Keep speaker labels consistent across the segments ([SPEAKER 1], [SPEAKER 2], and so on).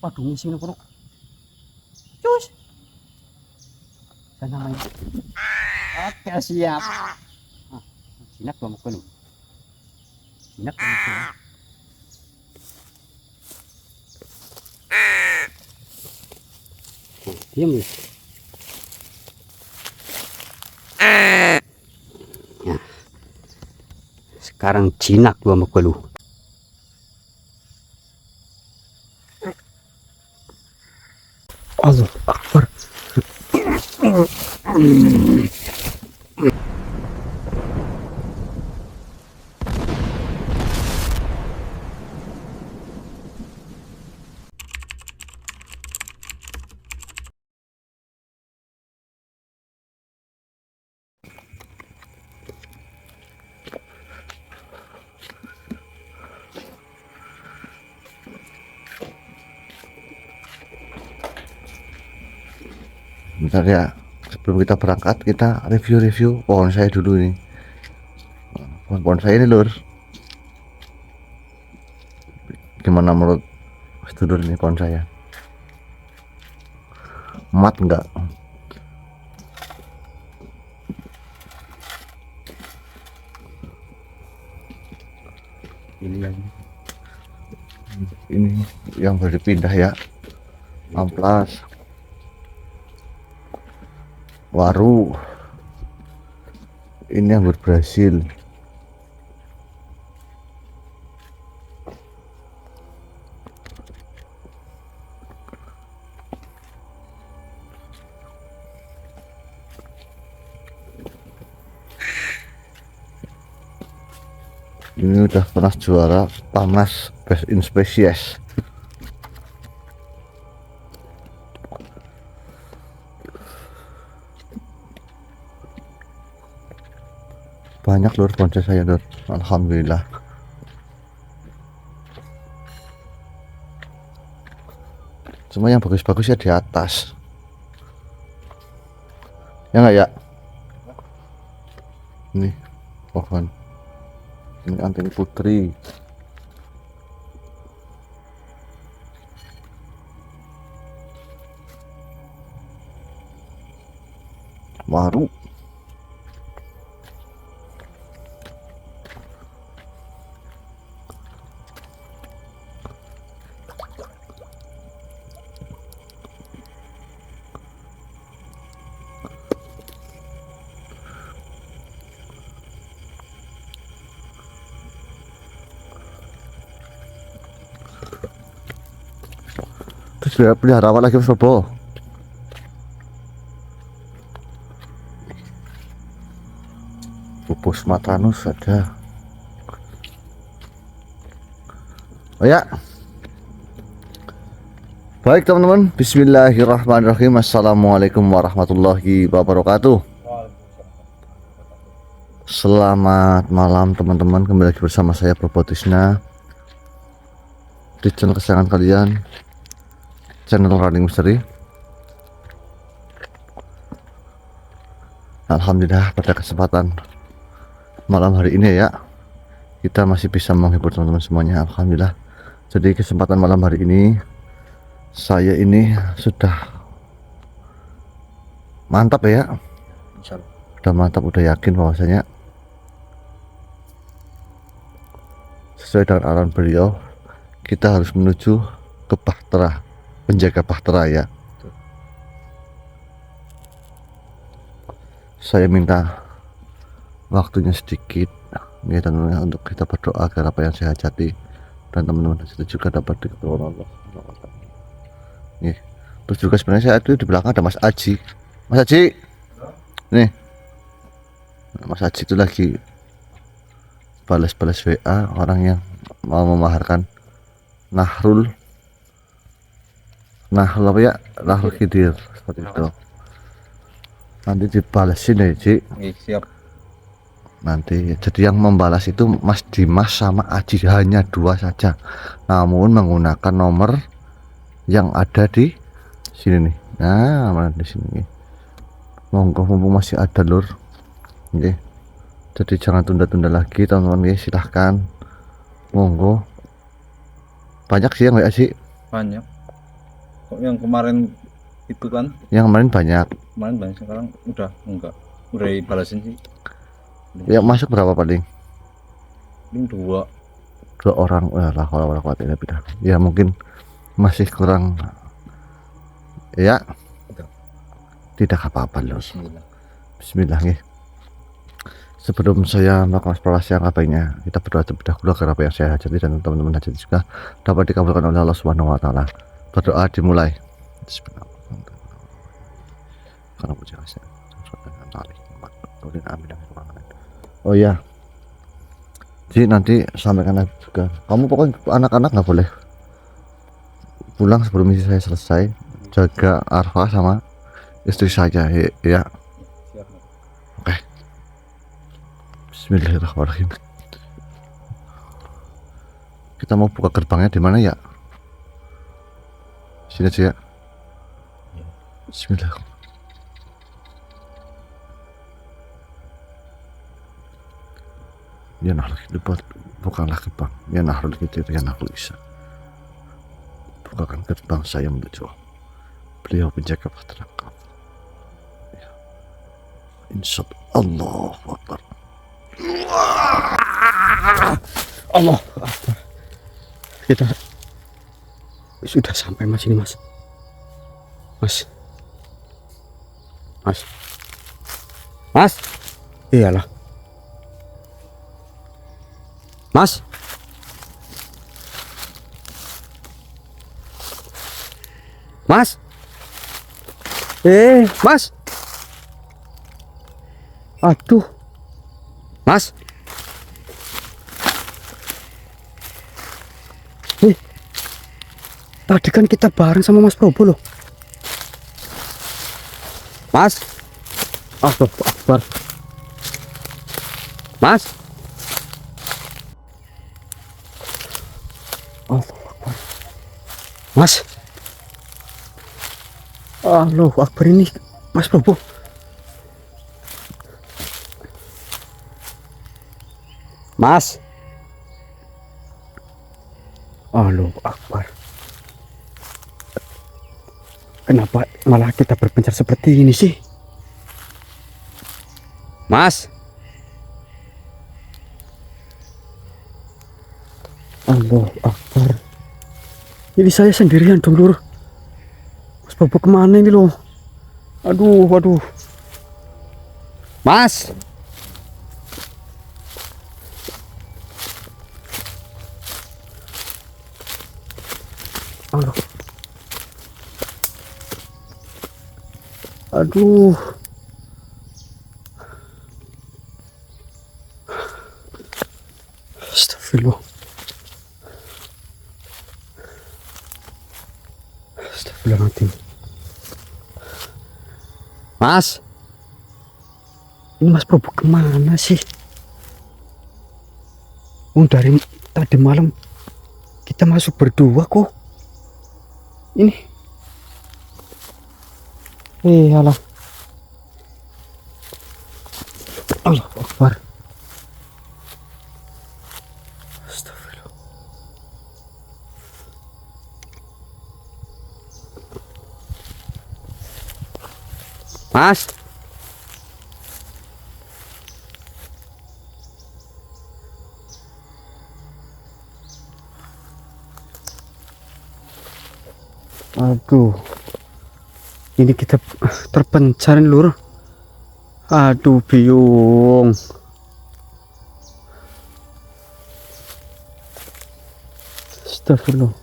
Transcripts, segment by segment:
[SPEAKER 1] Waduh ngisi kono. Cus. Saya namanya. Oke, siap. Ah, jinak dua muka lu. Jinak dua muka. Diam ya. Nah, sekarang jinak dua muka lu. Allah Akbar.
[SPEAKER 2] Bentar ya, sebelum kita berangkat kita review pohon saya dulu nih. Pohon saya ini lur, gimana menurut sedulur ini pohon saya? Mat enggak? Ini yang baru pindah ya, amplas waru, ini yang berhasil. Ini udah pernah juara Tamas Best in Species. Banyak lur bonsai saya lur, alhamdulillah. Cuma yang bagus-bagus ya di atas. Ya nggak ya? Ini pohon. Ini anting putri. Waru. Terus dia pelihara apa lagi Mas Bobo? Pupus matranus ada. Oh ya. Baik teman-teman, bismillahirrahmanirrahim. Assalamualaikum warahmatullahi wabarakatuh. Selamat malam teman-teman, kembali lagi bersama saya Bobo Tisna di channel kesayangan kalian, channel Running Misteri. Alhamdulillah pada kesempatan malam hari ini ya, kita masih bisa menghibur teman-teman semuanya, alhamdulillah. Jadi kesempatan malam hari ini saya ini sudah mantap ya, udah mantap, udah yakin bahwasanya sesuai dengan arahan beliau kita harus menuju ke Bahtera, penjaga Bahtera ya. Saya minta waktunya sedikit ya tentunya untuk kita berdoa agar apa yang saya hajati dan teman-teman itu juga dapat dikabulkan Allah. Nih, terus juga sebenarnya saya itu di belakang ada Mas Aji. Mas Aji, nih, Mas Aji itu lagi balas-balas WA orang yang mau memaharkan Nahrul apa ya, Nahrul Khidir seperti itu. Nanti dibalesin ya Ci.
[SPEAKER 3] Siap.
[SPEAKER 2] Nanti jadi yang membalas itu Mas Dimas sama Aji, hanya dua saja, namun menggunakan nomor yang ada di sini nih. Nah, mana di sini nih. Monggo mumpung masih ada lur. Oke. Jadi jangan tunda-tunda lagi teman-teman ya, silahkan. Monggo. Banyak sih yang WA sih.
[SPEAKER 3] Banyak. Kok yang kemarin itu kan,
[SPEAKER 2] Yang kemarin banyak.
[SPEAKER 3] kemarin banyak, sekarang udah enggak. Udah dibalasin sih.
[SPEAKER 2] Ya masuk berapa paling?
[SPEAKER 3] Ini 2.
[SPEAKER 2] 2 orang. Wah lah kalau tidak pindah. Ya mungkin masih kurang. Ya tidak apa-apa loh.
[SPEAKER 3] Bismillah.
[SPEAKER 2] Bismillah nih. Sebelum saya melakukan eksplorasi yang lainnya, kita berdoa terlebih dahulu agar apa yang saya hajati dan teman-teman hajati juga dapat dikabulkan oleh Allah Subhanahu wa taala. Berdoa dimulai. Oh ya. Jadi nanti sampaikan juga. Kamu pokoknya anak-anak nggak boleh pulang sebelum misi saya selesai. Jaga Arfa sama istri saya ya.
[SPEAKER 3] Siap.
[SPEAKER 2] Oke. Bismillahirrahmanirrahim. Kita mau buka gerbangnya di mana ya? Sini aja ya. Bismillah. Ya nahlul hidup bukanlah gerbang. Ya nahlul hidup ya nahlul isa. Bukakan gerbang saya menuju. Beliau penjaga bahtera kamu. Ya. Insya Allah Akbar.
[SPEAKER 1] Allah. Kita sudah sampai Mas ini Mas. Mas. Iyalah. Mas. Mas. Mas. Aduh. Mas. Tadi kan kita bareng sama Mas Probo loh. Mas. Allahu Akbar. Mas. Allahu Akbar. Mas. Allahu Akbar, ini Mas Probo. Mas. Allahu Akbar. Kenapa malah kita berpencar seperti ini sih? Mas. Allahu Akbar. Ini saya sendirian dong, Lur. Mas Bobo kemana ini loh? Aduh, waduh. Mas. Allah. Aduh. Astagfirullah. Astagfirullahaladzim. Mas. Ini Mas Probo kemana sih? Dari tadi malam kita masuk berdua kok. Ini. Alah. Allah Akbar. Astagfirullah. Mas. Aduh. Ini kita terpencar nih, Lur. Aduh, biung. Astagfirullah.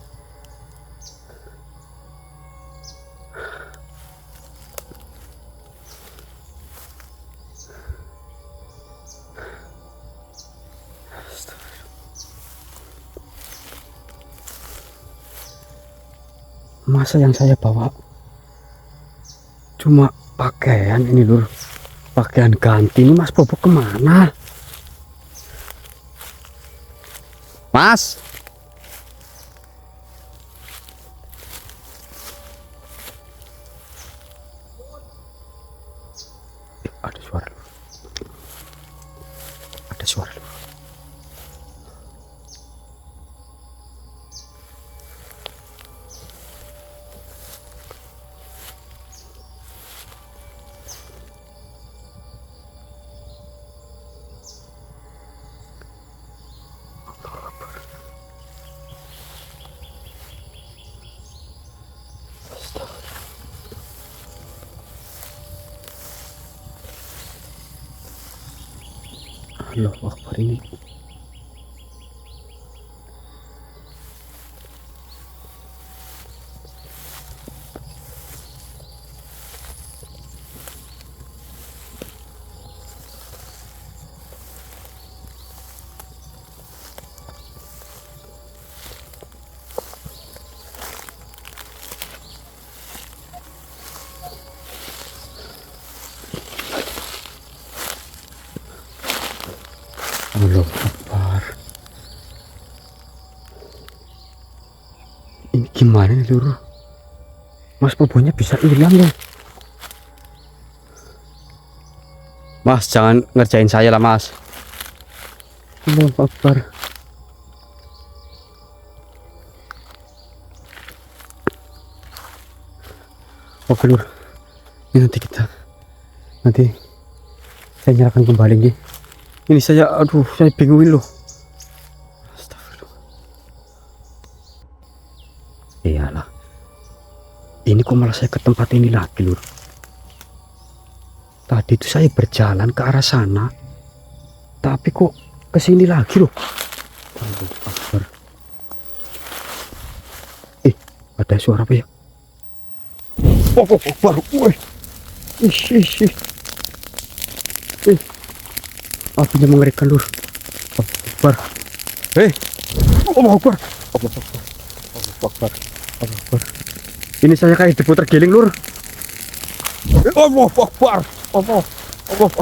[SPEAKER 1] Masa yang saya bawa cuma pakaian ini, Lur, pakaian ganti. Ini Mas Bobo kemana? Mas. Ada suara, Lur. Ada suara, Lur. Allahu Akbar ini. Allahu Akbar. Ini gimana nih Lur? Mas Bobonya bisa hilang loh. Mas jangan ngerjain saya lah Mas. Allahu Akbar. Oke Lur, ini nanti saya nyalakan kembali nih. Ini saya, aduh, saya bingungin loh. Astagfirullah. Iyalah. Ini kok malah saya ke tempat ini lagi, Lur. Tadi itu saya berjalan ke arah sana, tapi kok ke sini lagi loh. Allahu Akbar. Ada suara apa ya? Oh, baru. Ih. Apinya mengerikan Lur. Allahu Akbar. Allahu Akbar. Allahu Akbar. Allahu Akbar. Allahu Akbar. Ini saya kayak diputar giling Lur. Allahu Akbar. Allahu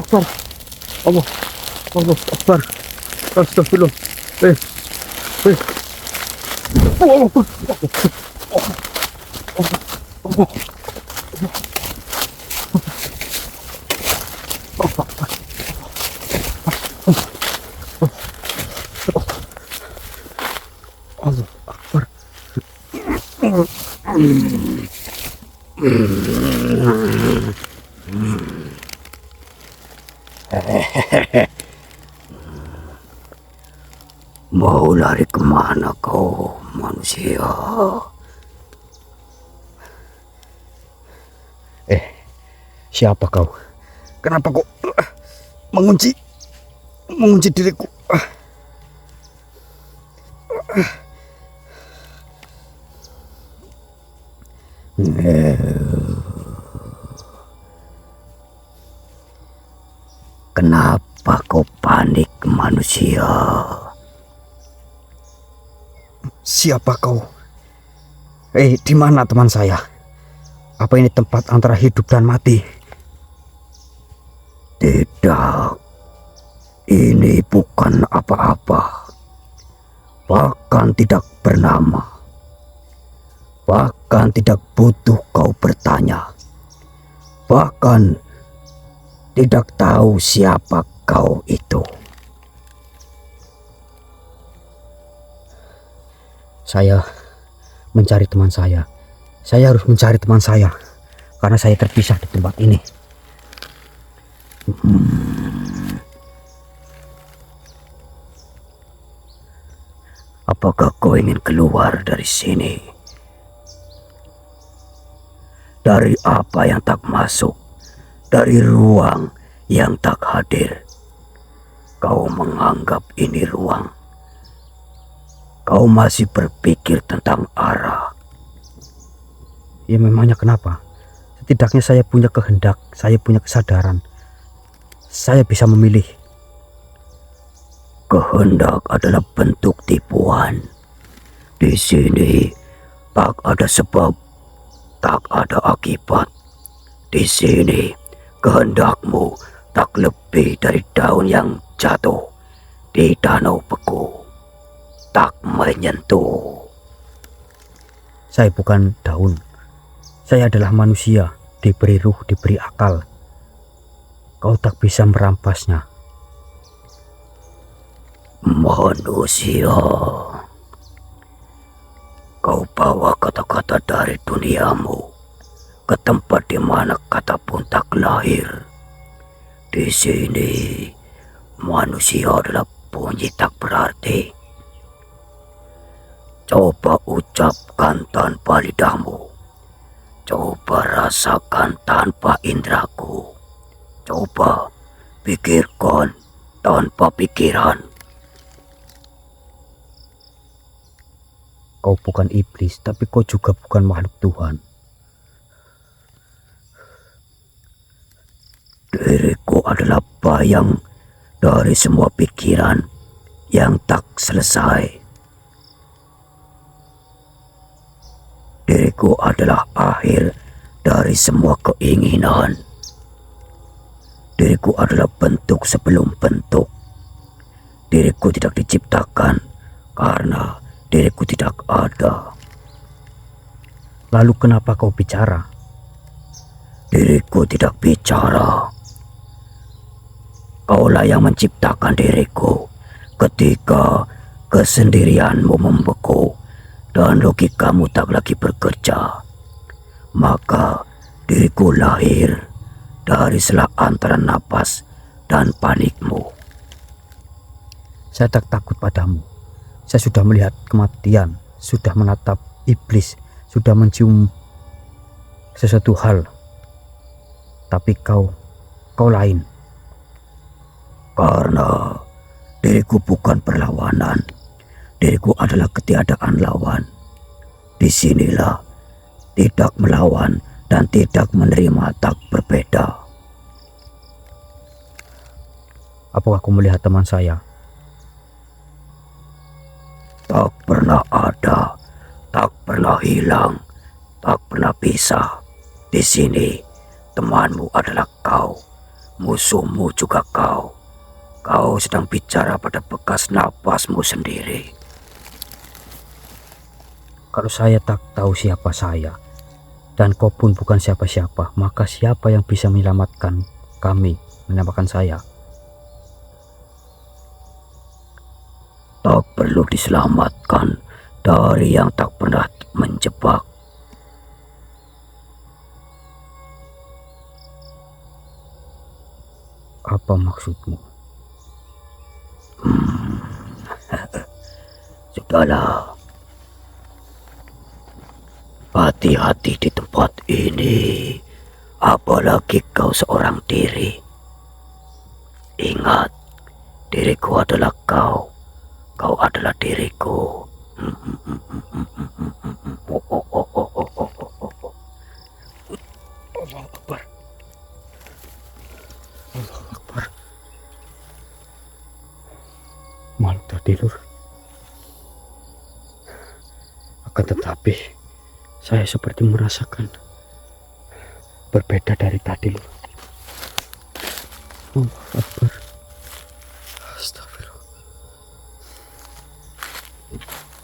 [SPEAKER 1] Akbar. Allahu Akbar. Astagfirullah. Allahu Akbar. Allahu Akbar. Mau lari kemana kau manusia? Siapa kau? Kenapa kau mengunci diriku? Kenapa kau panik manusia? Siapa kau? Di mana teman saya? Apa ini tempat antara hidup dan mati? Tidak. Ini bukan apa-apa. Bahkan tidak bernama. Bahkan tidak butuh kau bertanya. Bahkan tidak tahu siapa kau itu. Saya mencari teman saya. Saya harus mencari teman saya karena saya terpisah di tempat ini. Apakah kau ingin keluar dari sini? Dari apa yang tak masuk? Dari ruang yang tak hadir? Kau menganggap ini ruang. Kau masih berpikir tentang arah. Ya memangnya kenapa? Setidaknya saya punya kehendak, saya punya kesadaran. Saya bisa memilih. Kehendak adalah bentuk tipuan. Di sini tak ada sebab, tak ada akibat. Di sini kehendakmu tak lebih dari daun yang jatuh di danau beku, tak menyentuh. Saya bukan daun. Saya adalah manusia, diberi ruh, diberi akal. Kau tak bisa merampasnya. Manusia, kau bawa kata-kata dari duniamu ke tempat di mana kata pun tak lahir. Di sini manusia adalah bunyi tak berarti. Coba ucapkan tanpa lidahmu. Coba rasakan tanpa indraku. Coba pikirkan tanpa pikiran. Kau bukan iblis, tapi kau juga bukan makhluk Tuhan. Diriku adalah bayang dari semua pikiran yang tak selesai. Diriku adalah akhir dari semua keinginan. Diriku adalah bentuk sebelum bentuk. Diriku tidak diciptakan karena diriku tidak ada. Lalu kenapa kau bicara? Diriku tidak bicara. Kaulah yang menciptakan diriku ketika kesendirianmu membeku dan logikamu tak lagi bekerja. Maka diriku lahir dari sela antara napas dan panikmu. Saya tak takut padamu. Saya sudah melihat kematian, sudah menatap iblis, sudah mencium sesuatu hal. Tapi kau lain. Karena diriku bukan perlawanan. Diriku adalah ketiadaan lawan. Disinilah tidak melawan dan tidak menerima tak berbeda. Apakah aku melihat teman saya? Tak pernah ada, tak pernah hilang, tak pernah pisah. Di sini temanmu adalah kau, musuhmu juga kau. Kau sedang bicara pada bekas napasmu sendiri. Kalau saya tak tahu siapa saya, dan kau pun bukan siapa-siapa, maka siapa yang bisa menyelamatkan kami, menyelamatkan saya? Tak perlu diselamatkan dari yang tak pernah menjebak. Apa maksudmu? Sudahlah. Hati-hati di tempat ini. Apalagi kau seorang diri. Ingat, diriku adalah kau. Kau adalah diriku. Allah Akbar. Allah Akbar. Makhluk tadi, Lur. Akan tetapi saya seperti merasakan berbeda dari tadi, Lur. Allah Akbar. Astagfirullah.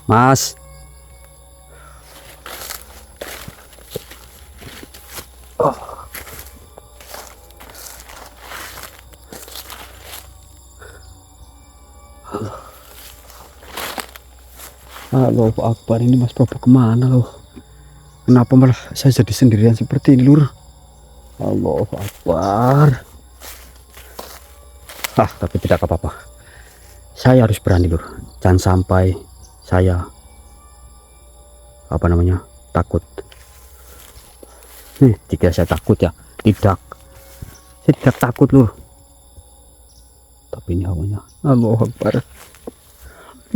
[SPEAKER 1] Mas. Oh. Halo Pak Akbar, ini Mas Prabu kemana loh? Kenapa malah saya jadi sendirian seperti ini, Lur? Allahu Akbar. Tapi tidak apa-apa. Saya harus berani, Lur. Jangan sampai saya takut. Jika saya takut ya, tidak. Saya tidak takut, Lur. Tapi ini hawanya. Allahu Akbar.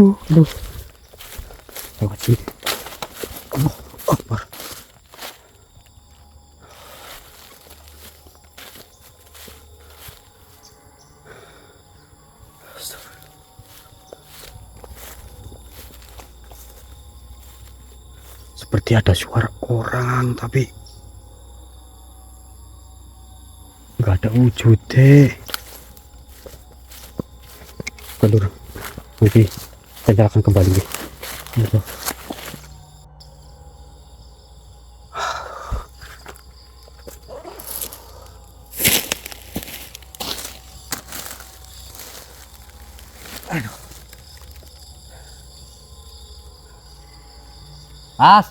[SPEAKER 1] Aduh. Lewat sini. Allahu Akbar. Seperti ada suara orang, tapi nggak ada wujudnya. Lur, nanti saya akan kembali. Gitu. Aduh. Mas.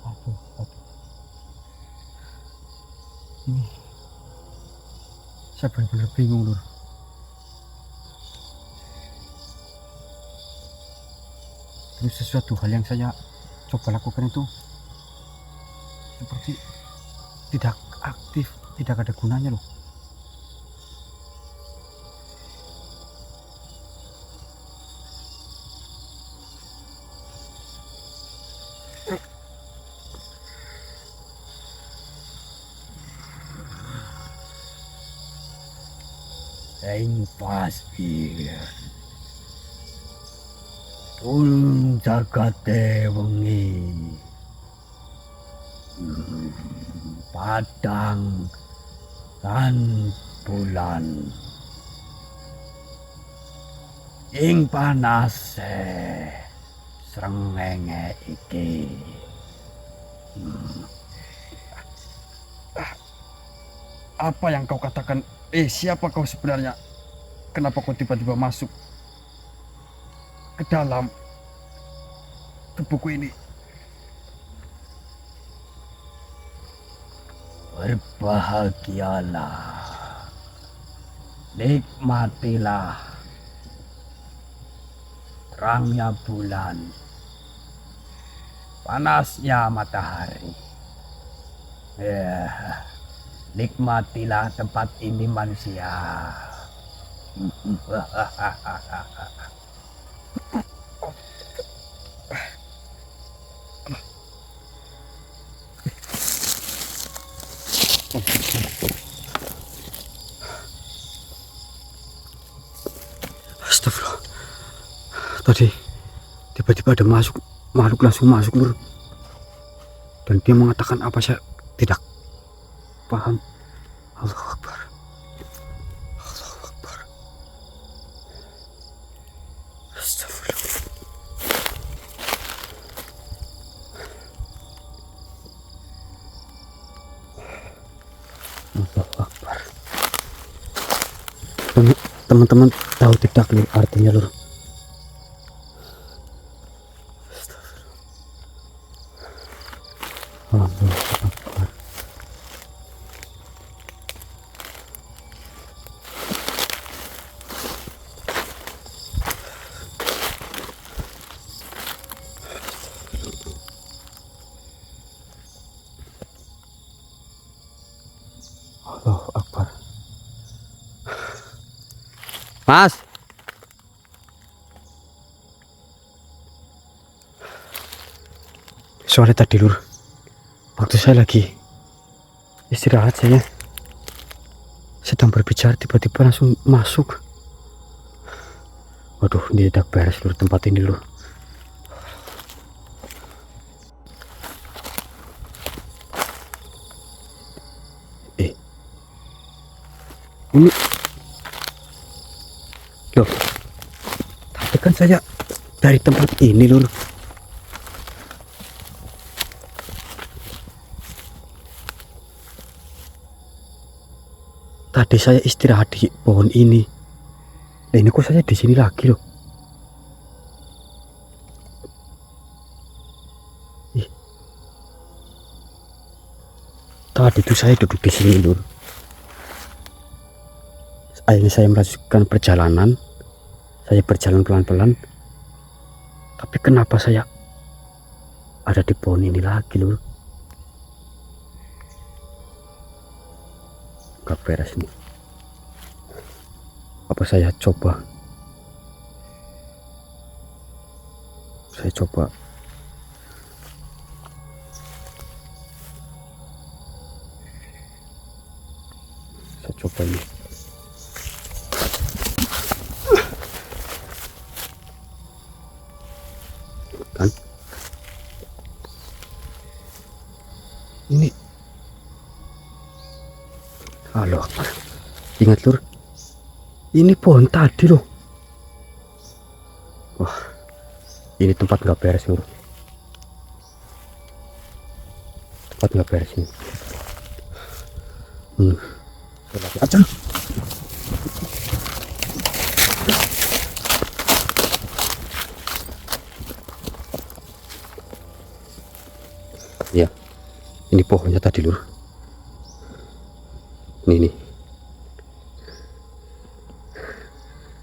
[SPEAKER 1] Aduh. Ini saya benar-benar bingung, Lur. Terus sesuatu hal yang saya coba lakukan itu seperti tidak aktif, tidak ada gunanya loh. Ing pasti tulung jagate wengi padang lan bulan ing panase srengenge iki.
[SPEAKER 4] Apa yang kau katakan? Siapa kau sebenarnya? Kenapa kau tiba-tiba masuk ke dalam tubuhku ini?
[SPEAKER 1] Berbahagialah, nikmatilah terangnya bulan, panasnya matahari. Nikmatilah tempat ini manusia.
[SPEAKER 4] Astagfirullah. Tadi tiba-tiba ada makhluk langsung masuk, Lur. Dan dia mengatakan apa, saya tidak paham. Allahu Akbar. Allahu Akbar. Astagfirullah.
[SPEAKER 1] Allahu Akbar.
[SPEAKER 4] Teman-teman tahu tidak, Lur, artinya, Lur?
[SPEAKER 1] Allahu Akbar. Allahu Akbar.
[SPEAKER 4] Mas. Sore tadi, Lur, waktu saya lagi istirahat, saya sedang berbicara, tiba-tiba langsung masuk. Waduh, ini tidak beres, Lur, tempat ini, Lur. Ini loh, tapi kan saya dari tempat ini, Lur. Tadi saya istirahat di pohon ini. Nah, ini kok saya di sini lagi, loh. Ih. Tadi itu saya duduk di sini, Lur. Akhirnya saya melanjutkan perjalanan. Saya berjalan pelan-pelan. Tapi kenapa saya ada di pohon ini lagi, Lur? Gak beres nih. Apa saya coba saya coba ini. Kan ini, halo, ingat, Lur, ini pohon tadi, loh. Wah, ini tempat nggak beres, Lur. Tempat nggak beres ini. Aja. Ya, ini pohonnya tadi, Lur. Ini.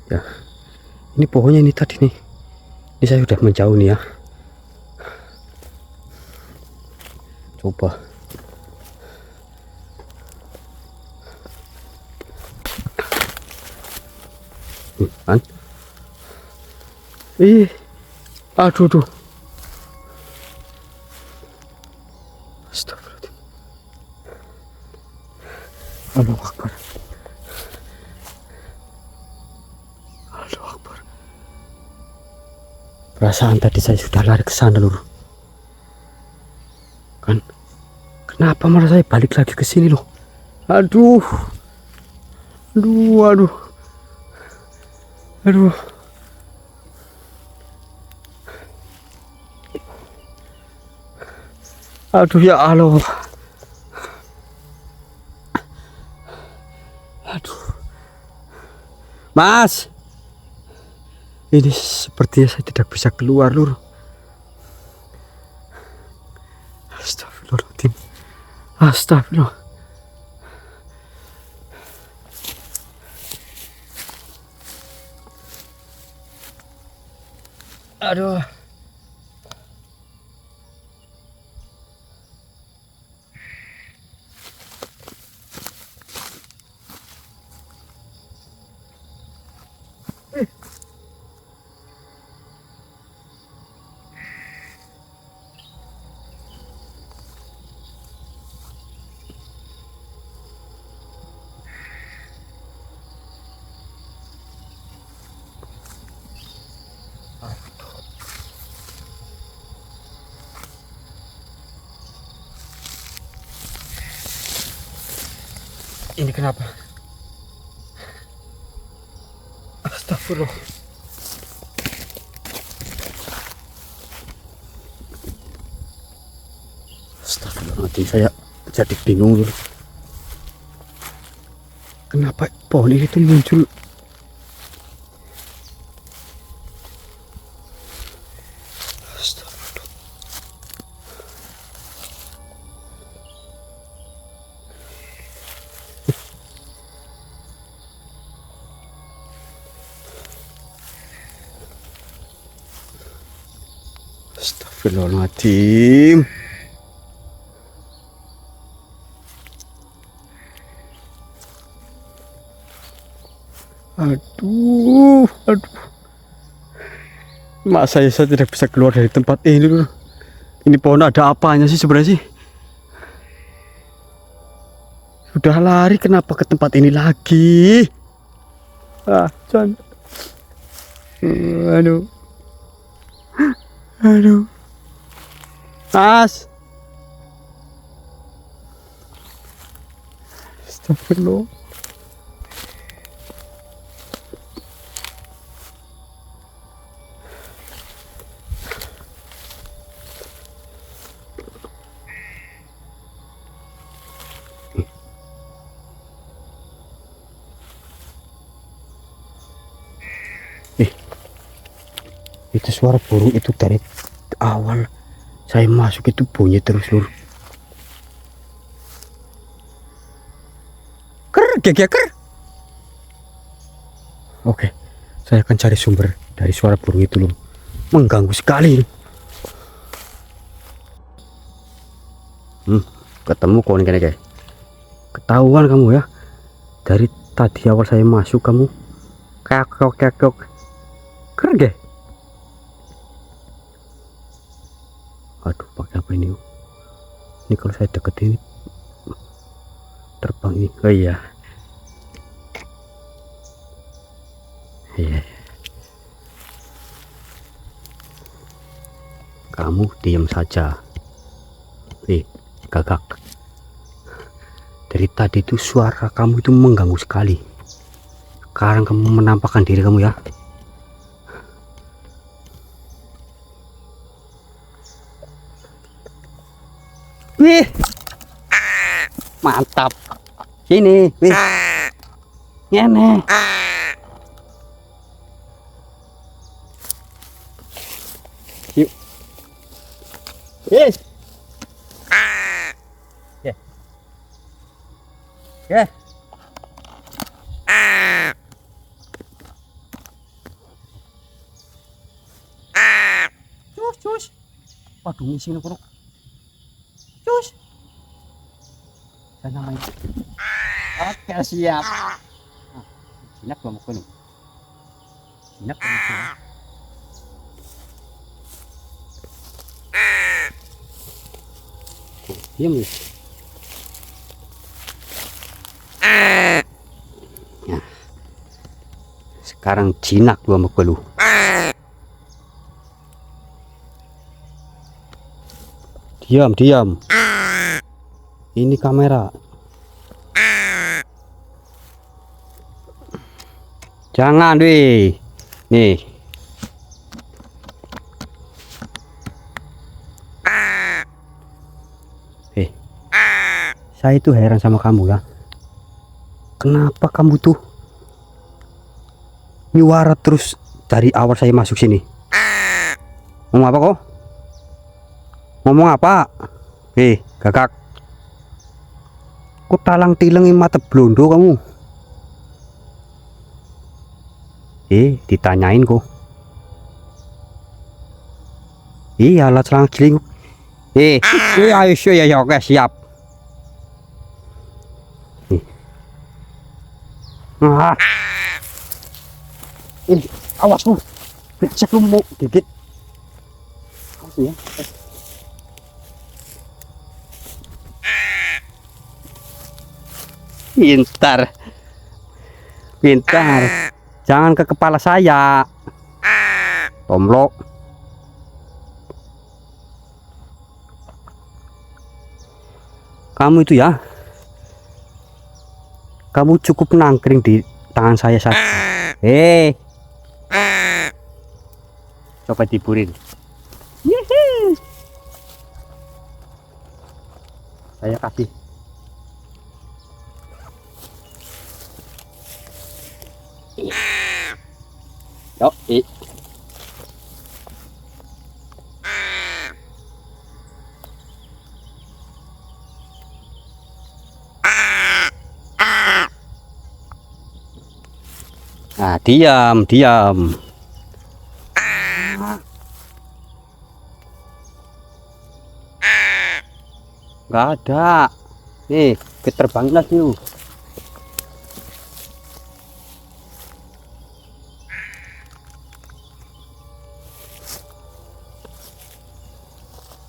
[SPEAKER 4] Ya, ini pohonnya ini tadi nih. Ini saya udah menjauh nih ya. Coba. Kan? Aduh. Astagfirullahaladzim. Allahu Akbar. Perasaan tadi saya sudah lari ke sana, Lur. Kan kenapa malah saya balik lagi ke sini, loh? Aduh. Aduh, aduh. Aduh. Aduh ya Allah. Aduh. Mas. Ini sepertinya saya tidak bisa keluar, Lur. Astagfirullahaladzim. Astagfirullah. Aduh. Ini kenapa? Astagfirullah. Astagfirullahaladzim, saya jadi bingung, Lur. Kenapa pohon ini tuh muncul? Astagfirullah. Astagfirullahaladzim. Aduh, aduh. Masa saya tidak bisa keluar dari tempat ini, Lur? Ini pohon ada apanya sih sebenarnya sih? Sudah lari, kenapa ke tempat ini lagi? Ah, John. Aduh. Aduh. Mas. Astagfirullah. Itu suara burung itu dari awal saya masuk itu bunyi terus, Lur. Ker, ker. Oke, saya akan cari sumber dari suara burung itu, Lur. Mengganggu sekali. Ketemu kawan kayak. Ketahuan kamu ya. Dari tadi awal saya masuk kamu kakok. Ker, ge. Aduh, pakai apa ini? Ini kalau saya deket ini terbang ini. Oh iya. Iya. Kamu diam saja. Gagak. Dari tadi itu suara kamu itu mengganggu sekali. Sekarang kamu menampakkan diri kamu ya. Wih, mantap. Sini, wih. Ngene. Yuk. Yes. Ya. Ya. Cus. Waduh, ngisi ini kurang. Cus. Saya namanya. Oke, siap. Jinak gua mau kuning. Jinak gua mau kuning. Diam ya. Nah, sekarang jinak gua mau lu. Diam, diam. Ini kamera. Jangan, weh. Nih. Saya itu heran sama kamu ya. Kenapa kamu tuh nyuara terus dari awal saya masuk sini? Ngomong apa kok? Ngomong apa? Gagak. Kok talang tilengin mata blondo kamu? Ditanyain kok. Iya, alat selang giling. Ayo ya, oke siap. Awas lu, cek lu mau gigit. Awas ya. Pintar, pintar. Jangan ke kepala saya, Tomlo. Kamu itu ya, kamu cukup nangkring di tangan saya saja. Coba tiburin. Saya kasih. Yuk, Nah, diam, diam. Nggak ada. Nih, keterbangin lagi yuk.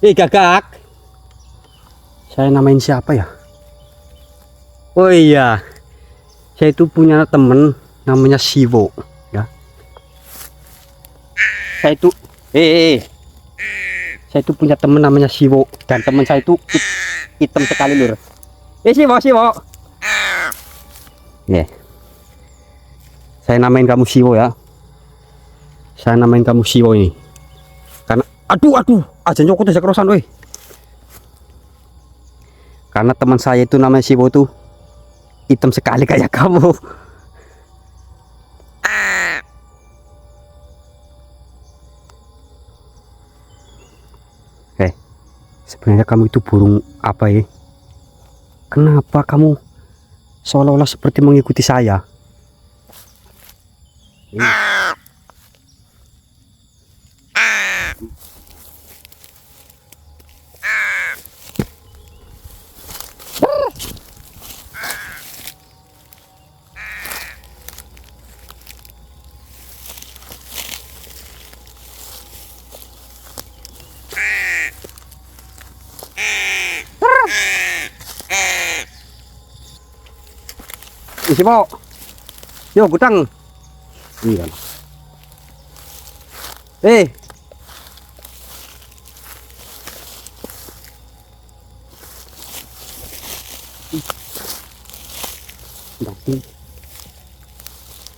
[SPEAKER 4] Gagak. Saya namain siapa ya? Oh iya, saya itu punya temen namanya Siwo ya. Saya itu saya itu punya temen namanya Siwo, dan teman saya itu hitam sekali lur. Siwo. Saya namain kamu Siwo ya. Saya namain kamu Siwo ini karena aduh aja nyokot aja kerosan weh. Karena teman saya itu namanya Siwo tuh hitam sekali kayak kamu. Sebenarnya kamu itu burung apa ya? Kenapa kamu seolah-olah seperti mengikuti saya? Siapa? Yo gudang. Iya.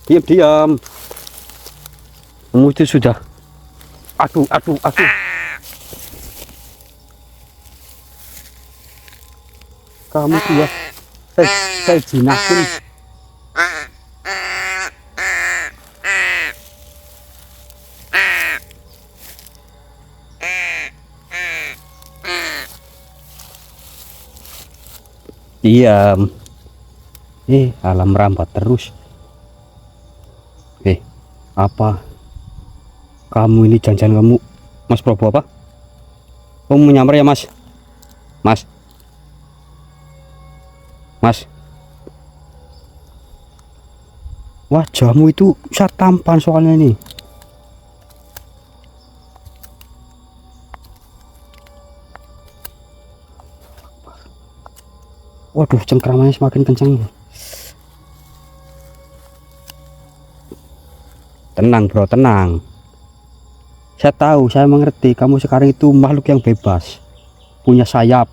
[SPEAKER 4] Diam. Kamu itu sudah. Aduh. Kamu tuh ya. Saya jinakin. Diam. Alam merambat terus. Apa? Kamu ini jangan kamu Mas Probo apa? Kamu menyamar ya Mas? Mas. Wajahmu itu sangat tampan soalnya ini. Waduh, cengkramannya semakin kencang. Tenang bro, tenang. Saya tahu, saya mengerti kamu sekarang itu makhluk yang bebas. punya sayap,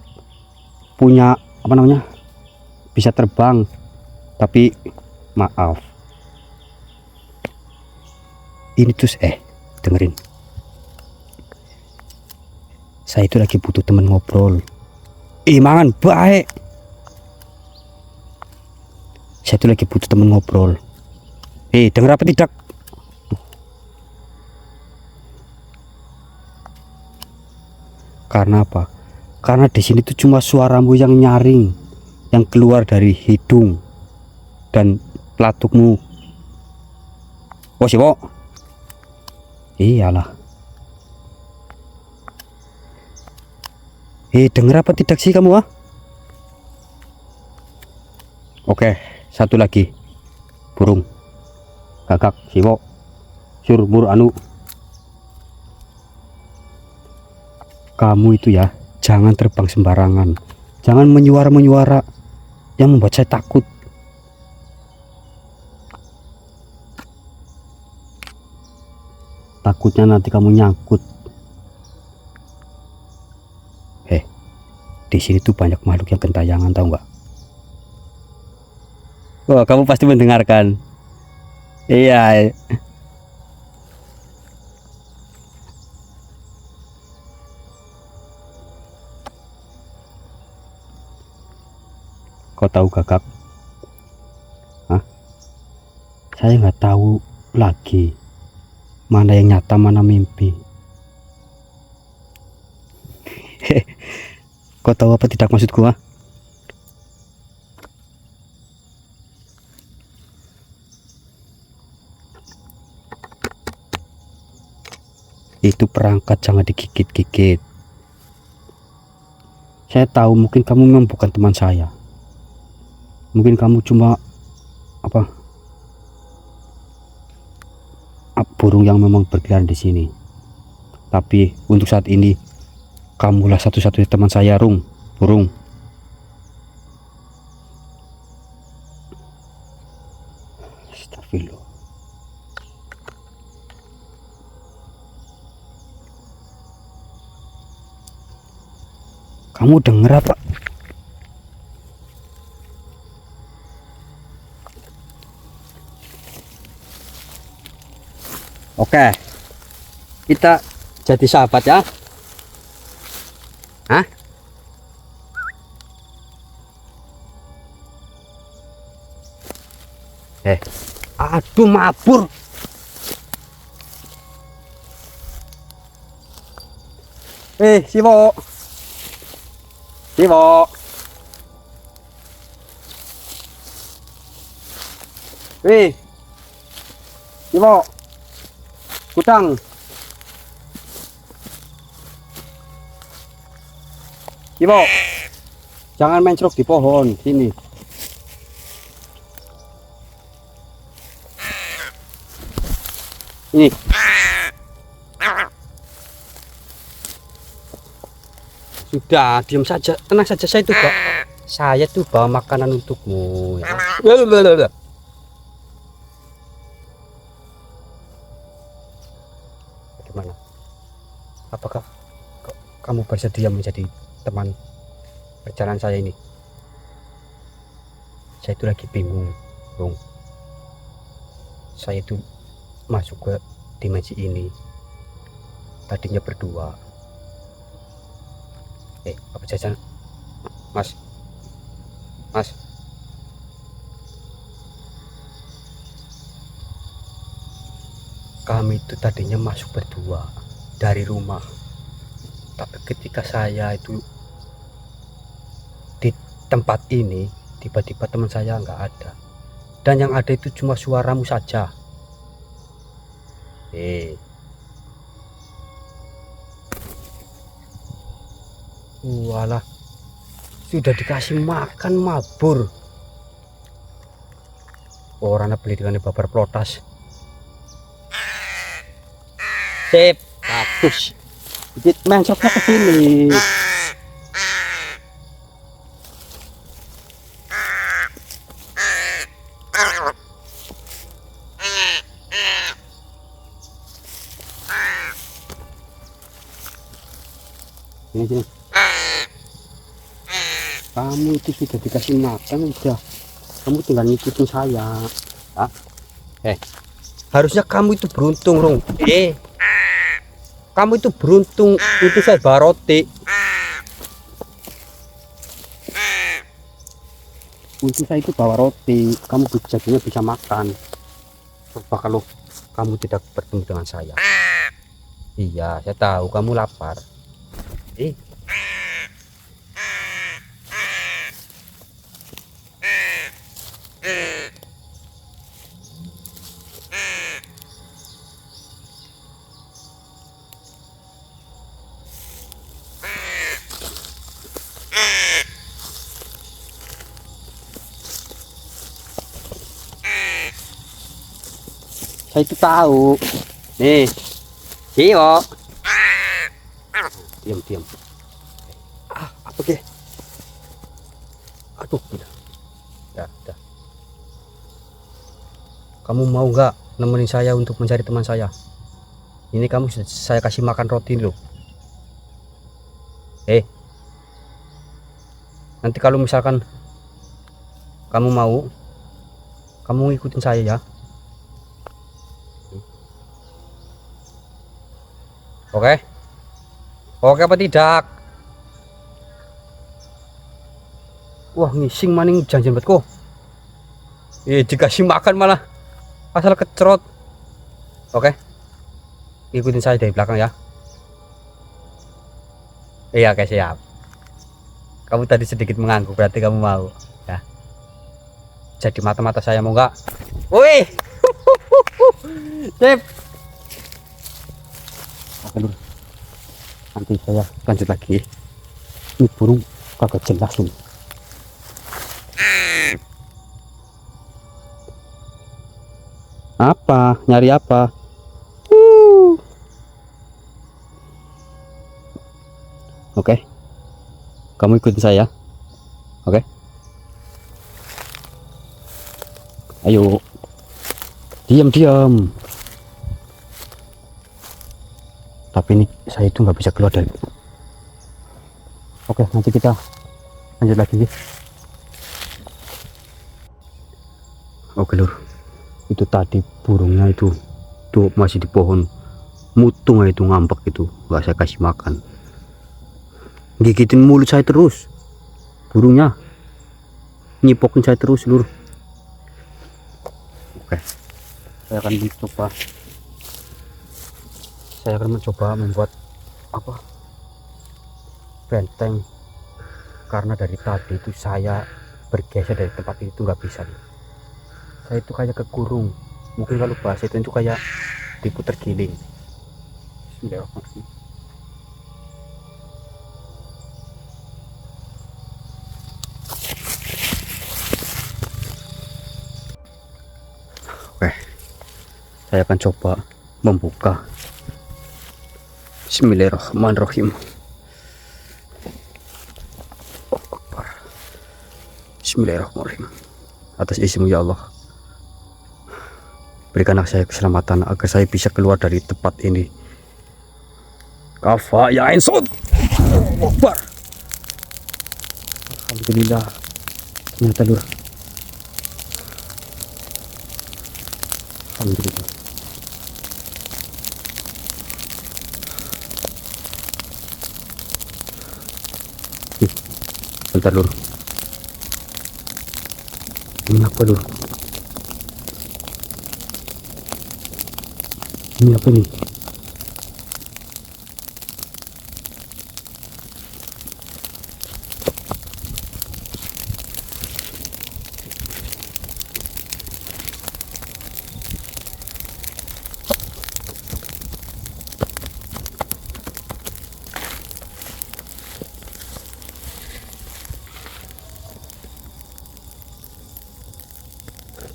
[SPEAKER 4] punya apa namanya, bisa terbang. Tapi maaf, ini tuh dengerin, saya itu lagi butuh temen ngobrol. Mangan baik, saya itu lagi butuh temen ngobrol. Denger apa tidak? Karena apa? Karena di sini tuh cuma suaramu yang nyaring, yang keluar dari hidung dan pelatukmu. Oh siapa? Iyalah. Denger apa tidak sih kamu, ah? Oke, satu lagi. Burung gagak siwo sur mur anu. Kamu itu ya, jangan terbang sembarangan, jangan menyuara-menyuara yang membuat saya takut. Takutnya nanti kamu nyangkut. Di sini tuh banyak makhluk yang gentayangan, tahu nggak? Wah, kamu pasti mendengarkan. Iya. Kau tahu gagak? Hah? Saya nggak tahu lagi mana yang nyata, mana mimpi. Kau tahu apa tidak maksudku, ah? Itu perangkat, jangan digigit-gigit. Saya tahu mungkin kamu memang bukan teman saya. Mungkin kamu cuma burung yang memang berkeliaran di sini. Tapi untuk saat ini kamulah satu-satunya teman saya, burung. Astagfirullah. Kamu denger apa? Oke, kita jadi sahabat ya. Hah? Aduh, mabur. Siwo. Siwo. Kutang. Siwo. Jangan mencrok di pohon sini. Ini. Sudah, diam saja, tenang saja. Saya tuh bawa makanan untukmu ya. Bagaimana? Apakah kamu bersedia menjadi teman perjalanan saya ini? Saya itu lagi bingung, Bung. Saya itu masuk ke dimensi ini tadinya berdua. Apa jajan? Mas. Kami itu tadinya masuk berdua dari rumah. Tapi ketika saya itu di tempat ini, tiba-tiba teman saya nggak ada. Dan yang ada itu cuma suaramu saja. Walah, sudah dikasih makan mabur. Orang beli dengan babar plotas. Sip, bagus. Dikit mencoknya ke sini. Sini. Kamu itu sudah dikasih makan, udah. Kamu tinggal ngikutin saya. Ah. Harusnya kamu itu beruntung, Rung. Kamu itu beruntung, itu saya bawa roti. Untuk saya itu bawa roti, kamu jadinya bisa makan. Coba kalau kamu tidak bertemu dengan saya. Iya, saya tahu kamu lapar. Saya itu tahu. Nih, Iyo. Diam. Oke. Aduh, udah. Udah. Kamu mau nggak nemenin saya untuk mencari teman saya? Ini kamu saya kasih makan roti loh. Nanti kalau misalkan kamu mau, kamu ikutin saya ya. Oke apa tidak? Wah, ngising maning janjian betku. Dikasih makan malah asal kecerot. Oke, ikutin saya dari belakang ya. Iya, oke, siap. Kamu tadi sedikit mengangguk, berarti kamu mau ya. Jadi mata-mata saya mau nggak? Wih. Sip. Oke, Lur. Nanti saya lanjut lagi. Ini burung kagak jelas ini. Apa? Nyari apa? Oke. Kamu ikutin saya. Oke. Ayo. Diam. Tapi ini saya itu nggak bisa keluar dari. Oke, nanti kita lanjut lagi. Oke, Lur. Itu tadi burungnya itu tuh masih di pohon, mutung itu, ngambek itu, nggak saya kasih makan, gigitin mulut saya terus, burungnya nyipokin saya terus, Lur. Oke, saya akan mencoba membuat apa, benteng, karena dari tadi itu saya bergeser dari tempat itu nggak bisa. Saya itu kayak kekurung, mungkin kalau bahasa itu kayak diputer giling. Bismillahirrahmanirrahim. Oke, saya akan coba membuka. Bismillahirrahmanirrahim. Bismillahirrahmanirrahim. Atas izin-Mu ya Allah, berikanlah saya keselamatan agar saya bisa keluar dari tempat ini. Kafa ya insud. Akbar. Alhamdulillah. Ternyata, Lur. Alhamdulillah. Bentar, Lur. Ini apa, Lur? Ini apa nih?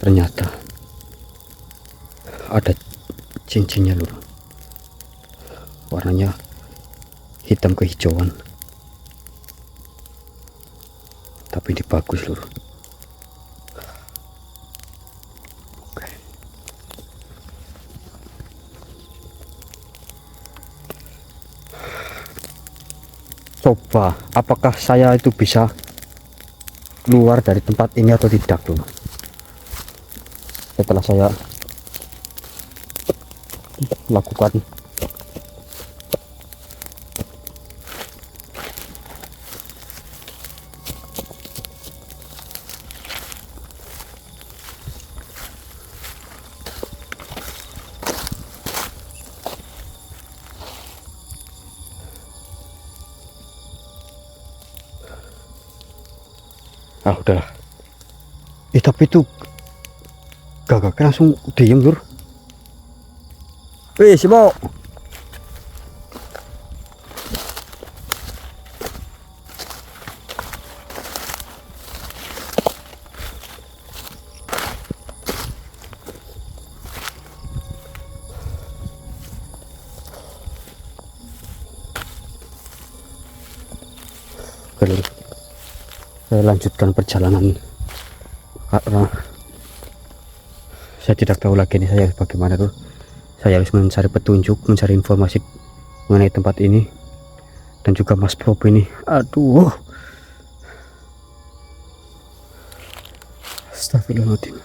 [SPEAKER 4] Ternyata ada cincinnya, Lur. Warnanya hitam kehijauan, tapi ini bagus, Lur. Oke. Coba apakah saya itu bisa keluar dari tempat ini atau tidak tuh. Setelah saya lakukan udahlah. Tapi itu gagak langsung diem lur. Si Bo. Oke, lur. Saya lanjutkan perjalanan karena saya tidak tahu lagi ini saya harus bagaimana tuh. Saya harus mencari petunjuk, mencari informasi mengenai tempat ini dan juga Mas Prop ini. Aduh, astagfirullahaladzim.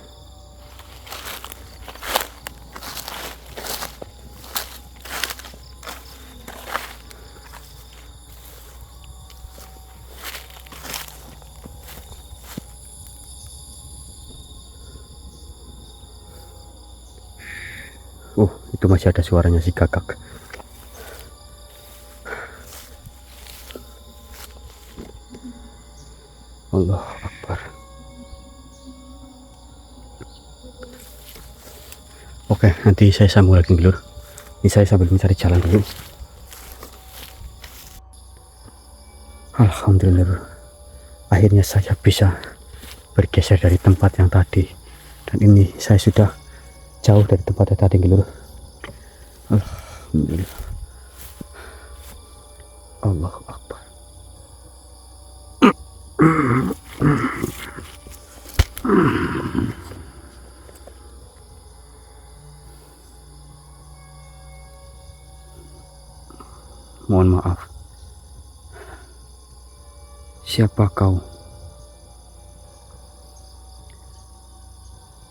[SPEAKER 4] Itu masih ada suaranya si gagak. Allah Akbar. Oke, nanti saya sambung lagi lur. Ini saya sambil mencari jalan dulu. Alhamdulillah lur. Akhirnya saya bisa bergeser dari tempat yang tadi. Dan ini saya sudah jauh dari tempat yang tadi lur. Alhamdulillah. Allahu Akbar. Mohon maaf. Siapa kau?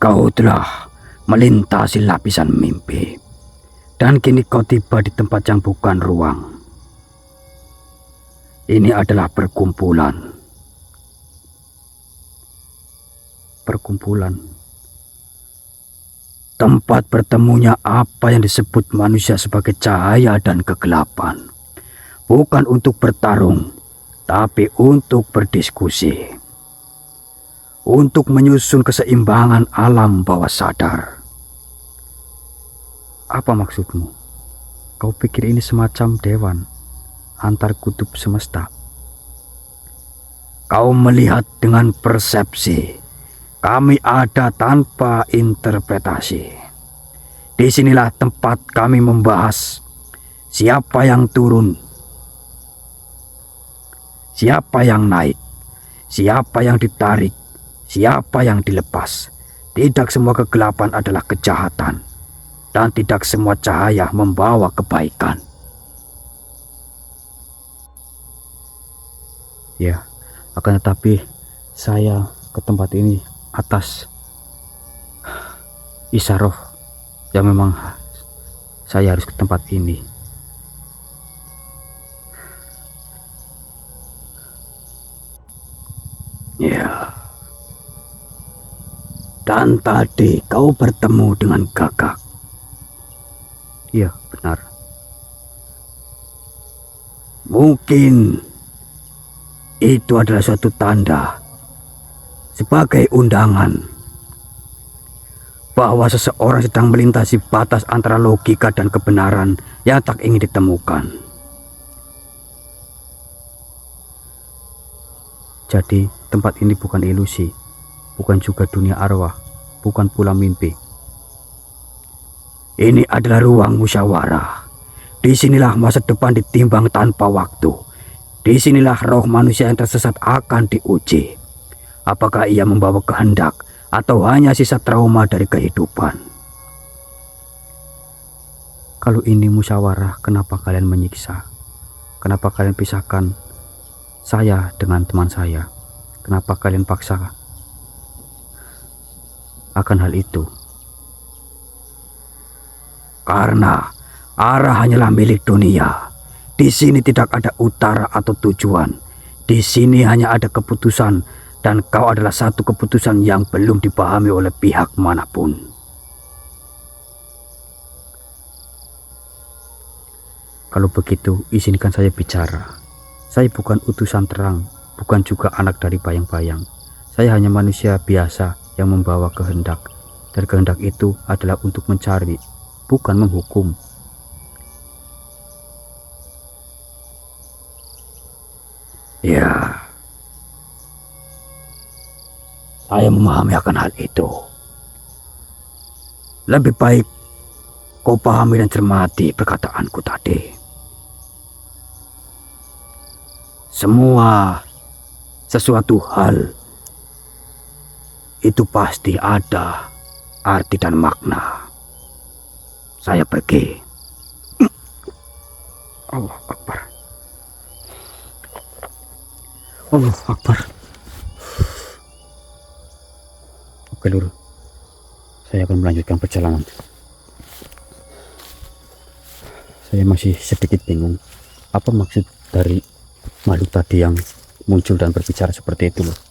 [SPEAKER 1] Kau telah melintasi lapisan mimpi, dan kini kau tiba di tempat yang bukan ruang. Ini adalah perkumpulan. Tempat bertemunya apa yang disebut manusia sebagai cahaya dan kegelapan. Bukan untuk bertarung, tapi untuk berdiskusi. Untuk menyusun keseimbangan alam bawah sadar.
[SPEAKER 4] Apa maksudmu? Kau pikir ini semacam dewan antar kutub semesta?
[SPEAKER 1] Kau melihat dengan persepsi. Kami ada tanpa interpretasi. Disinilah tempat kami membahas siapa yang turun, siapa yang naik, siapa yang ditarik, siapa yang dilepas. Tidak semua kegelapan adalah kejahatan, dan tidak semua cahaya membawa kebaikan.
[SPEAKER 4] Ya, akan tetapi saya ke tempat ini atas isaroh yang memang saya harus ke tempat ini.
[SPEAKER 1] Ya. Dan tadi kau bertemu dengan gagak.
[SPEAKER 4] Iya, benar.
[SPEAKER 1] Mungkin itu adalah suatu tanda sebagai undangan bahwa seseorang sedang melintasi batas antara logika dan kebenaran yang tak ingin ditemukan.
[SPEAKER 4] Jadi tempat ini bukan ilusi, bukan juga dunia arwah, bukan pula mimpi.
[SPEAKER 1] Ini adalah ruang musyawarah. Disinilah masa depan ditimbang tanpa waktu. Disinilah roh manusia yang tersesat akan diuji. Apakah ia membawa kehendak atau hanya sisa trauma dari kehidupan?
[SPEAKER 4] Kalau ini musyawarah, kenapa kalian menyiksa? Kenapa kalian pisahkan saya dengan teman saya? kenapa kalian paksa akan hal itu?
[SPEAKER 1] Karena arah hanyalah milik dunia. Di sini tidak ada utara atau tujuan. Di sini hanya ada keputusan, dan kau adalah satu keputusan yang belum dipahami oleh pihak manapun.
[SPEAKER 4] Kalau begitu, izinkan saya bicara. Saya bukan utusan terang, bukan juga anak dari bayang-bayang. Saya hanya manusia biasa yang membawa kehendak, dan kehendak itu adalah untuk mencari, bukan menghukum.
[SPEAKER 1] Ya, saya memahami akan hal itu. Lebih baik kau pahami dan cermati perkataanku tadi. Semua sesuatu hal itu pasti ada arti dan makna. Saya pergi.
[SPEAKER 4] Allah Akbar. Allah Akbar. Oke Lur, saya akan melanjutkan perjalanan. Saya masih sedikit bingung apa maksud dari makhluk tadi yang muncul dan berbicara seperti itu Lur.